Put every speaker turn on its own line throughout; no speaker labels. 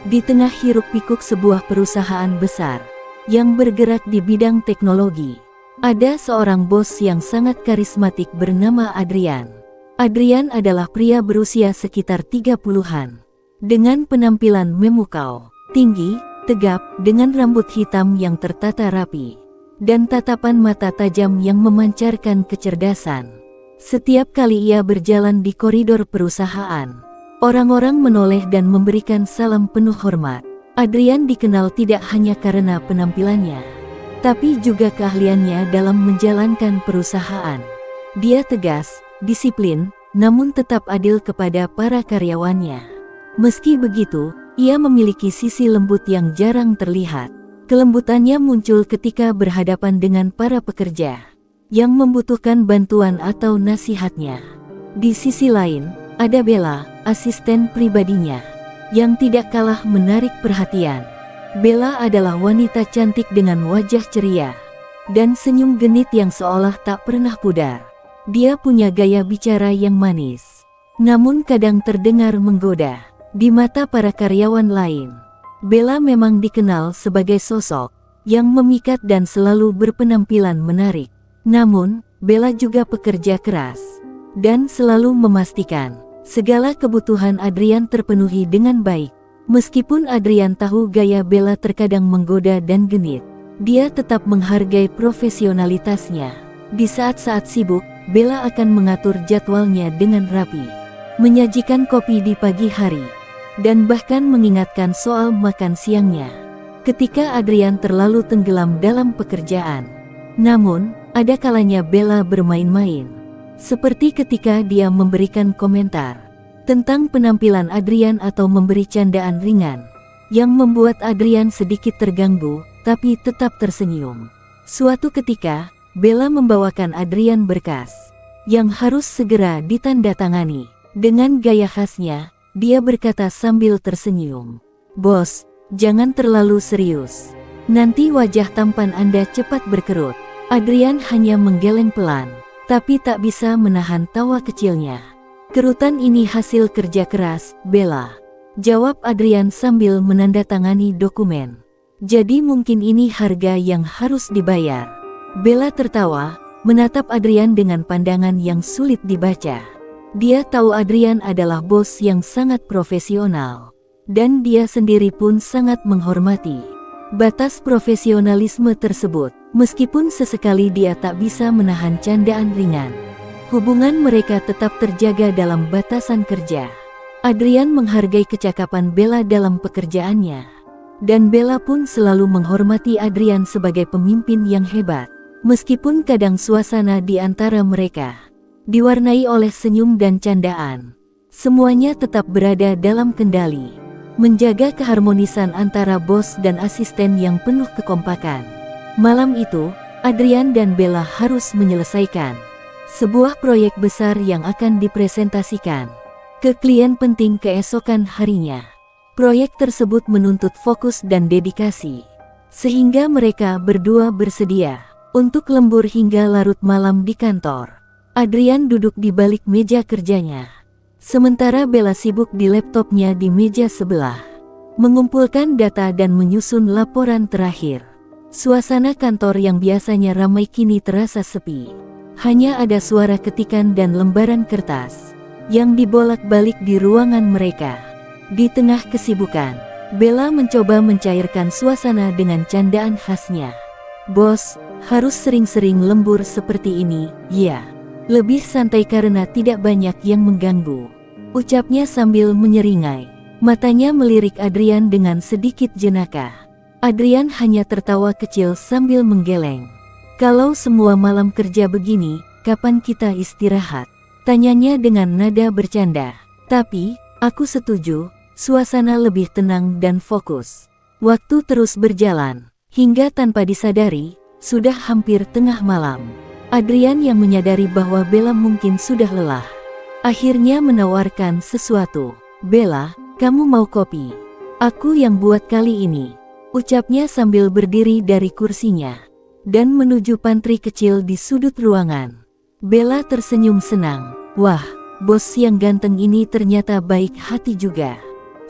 Di tengah hiruk-pikuk sebuah perusahaan besar yang bergerak di bidang teknologi, ada seorang bos yang sangat karismatik bernama Adrian. Adrian adalah pria berusia sekitar 30-an, dengan penampilan memukau, tinggi, tegap, dengan rambut hitam yang tertata rapi, dan tatapan mata tajam yang memancarkan kecerdasan. Setiap kali ia berjalan di koridor perusahaan, orang-orang menoleh dan memberikan salam penuh hormat. Adrian dikenal tidak hanya karena penampilannya, tapi juga keahliannya dalam menjalankan perusahaan. Dia tegas, disiplin, namun tetap adil kepada para karyawannya. Meski begitu, ia memiliki sisi lembut yang jarang terlihat. Kelembutannya muncul ketika berhadapan dengan para pekerja yang membutuhkan bantuan atau nasihatnya. Di sisi lain, ada Bella, asisten pribadinya, yang tidak kalah menarik perhatian. Bella adalah wanita cantik dengan wajah ceria dan senyum genit yang seolah tak pernah pudar. Dia punya gaya bicara yang manis, namun kadang terdengar menggoda. Di mata para karyawan lain, Bella memang dikenal sebagai sosok yang memikat dan selalu berpenampilan menarik. Namun, Bella juga pekerja keras dan selalu memastikan segala kebutuhan Adrian terpenuhi dengan baik. Meskipun Adrian tahu gaya Bella terkadang menggoda dan genit, dia tetap menghargai profesionalitasnya. Di saat-saat sibuk, Bella akan mengatur jadwalnya dengan rapi, menyajikan kopi di pagi hari, dan bahkan mengingatkan soal makan siangnya ketika Adrian terlalu tenggelam dalam pekerjaan. Namun, ada kalanya Bella bermain-main, seperti ketika dia memberikan komentar tentang penampilan Adrian atau memberi candaan ringan yang membuat Adrian sedikit terganggu, tapi tetap tersenyum. Suatu ketika, Bella membawakan Adrian berkas yang harus segera ditandatangani. Dengan gaya khasnya, dia berkata sambil tersenyum, "Bos, jangan terlalu serius. Nanti wajah tampan Anda cepat berkerut." Adrian hanya menggeleng pelan, tapi tak bisa menahan tawa kecilnya. "Kerutan ini hasil kerja keras, Bella," jawab Adrian sambil menandatangani dokumen. "Jadi mungkin ini harga yang harus dibayar." Bella tertawa, menatap Adrian dengan pandangan yang sulit dibaca. Dia tahu Adrian adalah bos yang sangat profesional, dan dia sendiri pun sangat menghormati batas profesionalisme tersebut. Meskipun sesekali dia tak bisa menahan candaan ringan, hubungan mereka tetap terjaga dalam batasan kerja. Adrian menghargai kecakapan Bella dalam pekerjaannya, dan Bella pun selalu menghormati Adrian sebagai pemimpin yang hebat. Meskipun kadang suasana di antara mereka diwarnai oleh senyum dan candaan, semuanya tetap berada dalam kendali, menjaga keharmonisan antara bos dan asisten yang penuh kekompakan. Malam itu, Adrian dan Bella harus menyelesaikan sebuah proyek besar yang akan dipresentasikan ke klien penting keesokan harinya. Proyek tersebut menuntut fokus dan dedikasi, sehingga mereka berdua bersedia untuk lembur hingga larut malam di kantor. Adrian duduk di balik meja kerjanya, sementara Bella sibuk di laptopnya di meja sebelah, mengumpulkan data dan menyusun laporan terakhir. Suasana kantor yang biasanya ramai kini terasa sepi. Hanya ada suara ketikan dan lembaran kertas yang dibolak-balik di ruangan mereka. Di tengah kesibukan, Bella mencoba mencairkan suasana dengan candaan khasnya. "Bos, harus sering-sering lembur seperti ini, ya. Lebih santai karena tidak banyak yang mengganggu," ucapnya sambil menyeringai. Matanya melirik Adrian dengan sedikit jenaka. Adrian hanya tertawa kecil sambil menggeleng. "Kalau semua malam kerja begini, kapan kita istirahat?" tanyanya dengan nada bercanda. "Tapi, aku setuju, suasana lebih tenang dan fokus." Waktu terus berjalan, hingga tanpa disadari, sudah hampir tengah malam. Adrian yang menyadari bahwa Bella mungkin sudah lelah, akhirnya menawarkan sesuatu. "Bella, kamu mau kopi? Aku yang buat kali ini," ucapnya sambil berdiri dari kursinya dan menuju pantry kecil di sudut ruangan. Bella tersenyum senang. "Wah, bos yang ganteng ini ternyata baik hati juga."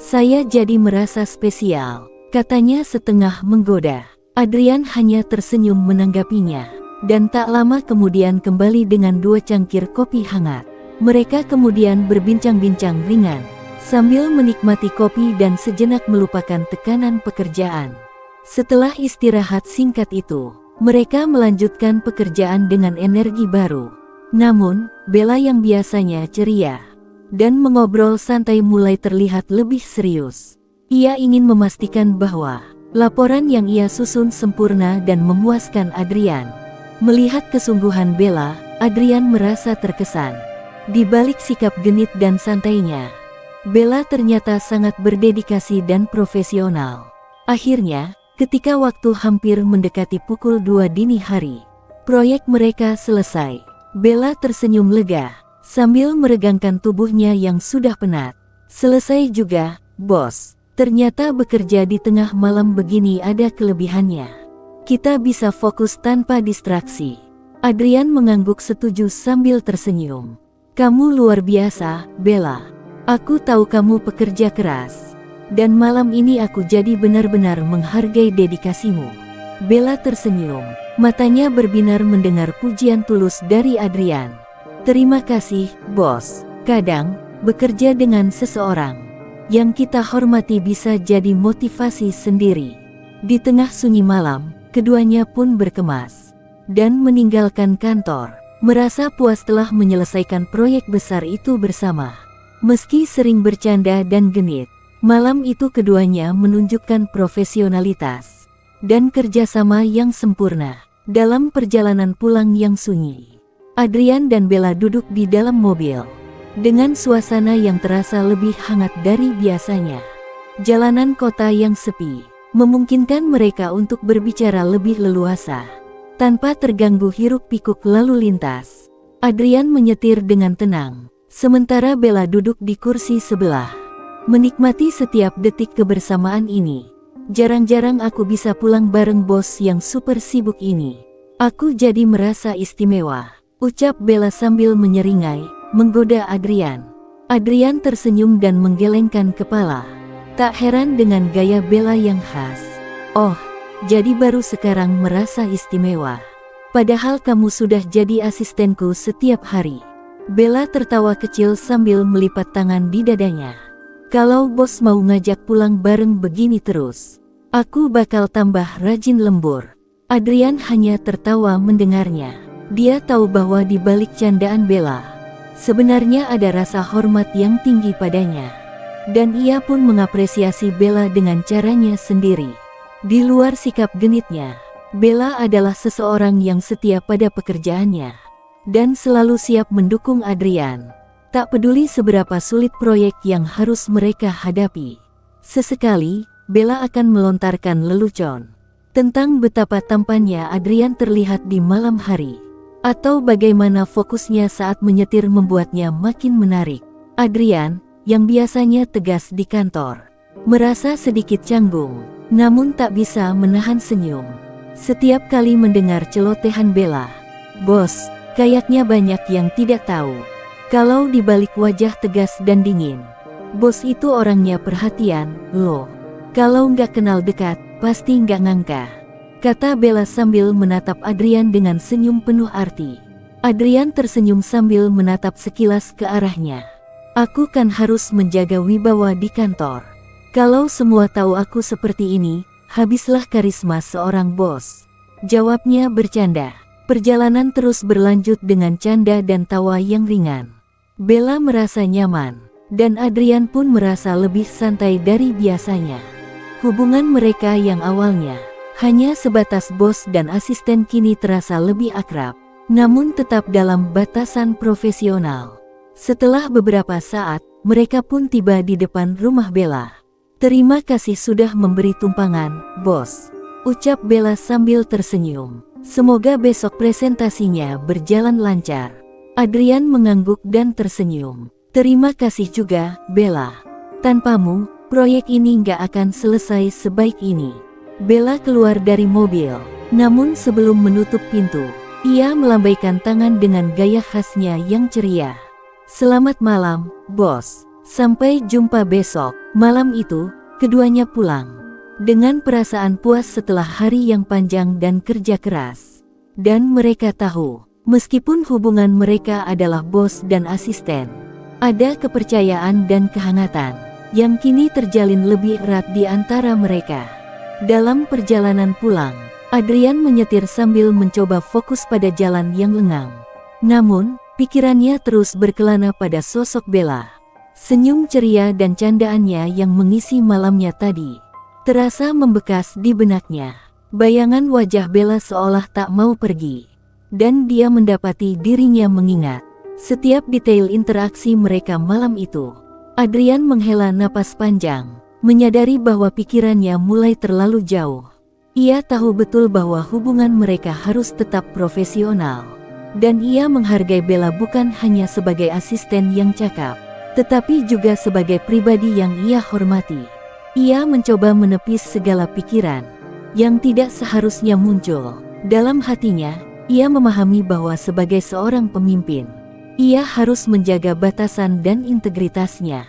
Saya jadi merasa spesial, katanya setengah menggoda. Adrian hanya tersenyum menanggapinya, dan tak lama kemudian kembali dengan 2 cangkir kopi hangat. Mereka kemudian berbincang-bincang ringan, sambil menikmati kopi dan sejenak melupakan tekanan pekerjaan. Setelah istirahat singkat itu, mereka melanjutkan pekerjaan dengan energi baru. Namun, Bella yang biasanya ceria dan mengobrol santai mulai terlihat lebih serius. Ia ingin memastikan bahwa laporan yang ia susun sempurna dan memuaskan Adrian. Melihat kesungguhan Bella, Adrian merasa terkesan. Di balik sikap genit dan santainya, Bella ternyata sangat berdedikasi dan profesional. Akhirnya, ketika waktu hampir mendekati pukul 2 dini hari, proyek mereka selesai. Bella tersenyum lega, sambil meregangkan tubuhnya yang sudah penat. Selesai juga, bos. Ternyata bekerja di tengah malam begini ada kelebihannya. Kita bisa fokus tanpa distraksi. Adrian mengangguk setuju sambil tersenyum. Kamu luar biasa, Bella. Aku tahu kamu pekerja keras. Dan malam ini aku jadi benar-benar menghargai dedikasimu. Bella tersenyum, matanya berbinar mendengar pujian tulus dari Adrian. Terima kasih, bos. Kadang, bekerja dengan seseorang yang kita hormati bisa jadi motivasi sendiri. Di tengah sunyi malam, keduanya pun berkemas dan meninggalkan kantor, merasa puas telah menyelesaikan proyek besar itu bersama. Meski sering bercanda dan genit, malam itu keduanya menunjukkan profesionalitas dan kerjasama yang sempurna dalam perjalanan pulang yang sunyi. Adrian dan Bella duduk di dalam mobil dengan suasana yang terasa lebih hangat dari biasanya. Jalanan kota yang sepi memungkinkan mereka untuk berbicara lebih leluasa, tanpa terganggu hiruk-pikuk lalu lintas. Adrian menyetir dengan tenang, sementara Bella duduk di kursi sebelah, menikmati setiap detik kebersamaan ini. Jarang-jarang aku bisa pulang bareng bos yang super sibuk ini. Aku jadi merasa istimewa, ucap Bella sambil menyeringai, menggoda Adrian. Adrian tersenyum dan menggelengkan kepala. Tak heran dengan gaya Bella yang khas. Oh, jadi baru sekarang merasa istimewa. Padahal kamu sudah jadi asistenku setiap hari. Bella tertawa kecil sambil melipat tangan di dadanya. Kalau bos mau ngajak pulang bareng begini terus, aku bakal tambah rajin lembur. Adrian hanya tertawa mendengarnya. Dia tahu bahwa di balik candaan Bella, sebenarnya ada rasa hormat yang tinggi padanya. Dan ia pun mengapresiasi Bella dengan caranya sendiri. Di luar sikap genitnya, Bella adalah seseorang yang setia pada pekerjaannya dan selalu siap mendukung Adrian. Tak peduli seberapa sulit proyek yang harus mereka hadapi. Sesekali, Bella akan melontarkan lelucon tentang betapa tampannya Adrian terlihat di malam hari, atau bagaimana fokusnya saat menyetir membuatnya makin menarik. Adrian, yang biasanya tegas di kantor, merasa sedikit canggung, namun tak bisa menahan senyum setiap kali mendengar celotehan Bella. Bos, kayaknya banyak yang tidak tahu kalau di balik wajah tegas dan dingin, bos itu orangnya perhatian, loh. Kalau nggak kenal dekat, pasti nggak ngangka, kata Bella sambil menatap Adrian dengan senyum penuh arti. Adrian tersenyum sambil menatap sekilas ke arahnya. Aku kan harus menjaga wibawa di kantor. Kalau semua tahu aku seperti ini, habislah karisma seorang bos, jawabnya bercanda. Perjalanan terus berlanjut dengan canda dan tawa yang ringan. Bella merasa nyaman, dan Adrian pun merasa lebih santai dari biasanya. Hubungan mereka yang awalnya hanya sebatas bos dan asisten kini terasa lebih akrab, namun tetap dalam batasan profesional. Setelah beberapa saat, mereka pun tiba di depan rumah Bella. Terima kasih sudah memberi tumpangan, bos, ucap Bella sambil tersenyum. Semoga besok presentasinya berjalan lancar. Adrian mengangguk dan tersenyum. Terima kasih juga, Bella. Tanpamu, proyek ini nggak akan selesai sebaik ini. Bella keluar dari mobil, namun sebelum menutup pintu, ia melambaikan tangan dengan gaya khasnya yang ceria. Selamat malam, bos. Sampai jumpa besok. Malam itu, keduanya pulang dengan perasaan puas setelah hari yang panjang dan kerja keras. Dan mereka tahu, meskipun hubungan mereka adalah bos dan asisten, ada kepercayaan dan kehangatan yang kini terjalin lebih erat di antara mereka. Dalam perjalanan pulang, Adrian menyetir sambil mencoba fokus pada jalan yang lengang. Namun, pikirannya terus berkelana pada sosok Bella. Senyum ceria dan candaannya yang mengisi malamnya tadi terasa membekas di benaknya. Bayangan wajah Bella seolah tak mau pergi. Dan dia mendapati dirinya mengingat setiap detail interaksi mereka malam itu. Adrian menghela napas panjang, menyadari bahwa pikirannya mulai terlalu jauh. Ia tahu betul bahwa hubungan mereka harus tetap profesional. Dan ia menghargai Bella bukan hanya sebagai asisten yang cakap, tetapi juga sebagai pribadi yang ia hormati. Ia mencoba menepis segala pikiran yang tidak seharusnya muncul dalam hatinya. Ia memahami bahwa sebagai seorang pemimpin, ia harus menjaga batasan dan integritasnya.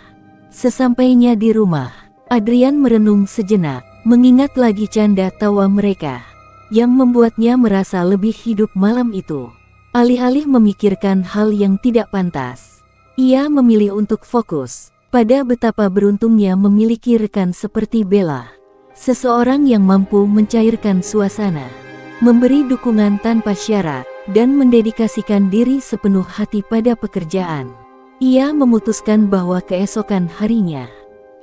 Sesampainya di rumah, Adrian merenung sejenak, mengingat lagi canda tawa mereka yang membuatnya merasa lebih hidup malam itu. Alih-alih memikirkan hal yang tidak pantas, ia memilih untuk fokus pada betapa beruntungnya memiliki rekan seperti Bella. Seseorang yang mampu mencairkan suasana, memberi dukungan tanpa syarat, dan mendedikasikan diri sepenuh hati pada pekerjaan. Ia memutuskan bahwa keesokan harinya,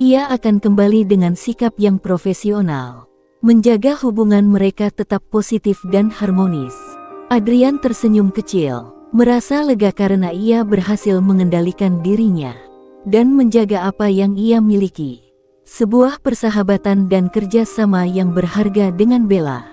ia akan kembali dengan sikap yang profesional, menjaga hubungan mereka tetap positif dan harmonis. Adrian tersenyum kecil, merasa lega karena ia berhasil mengendalikan dirinya dan menjaga apa yang ia miliki. Sebuah persahabatan dan kerja sama yang berharga dengan Bella.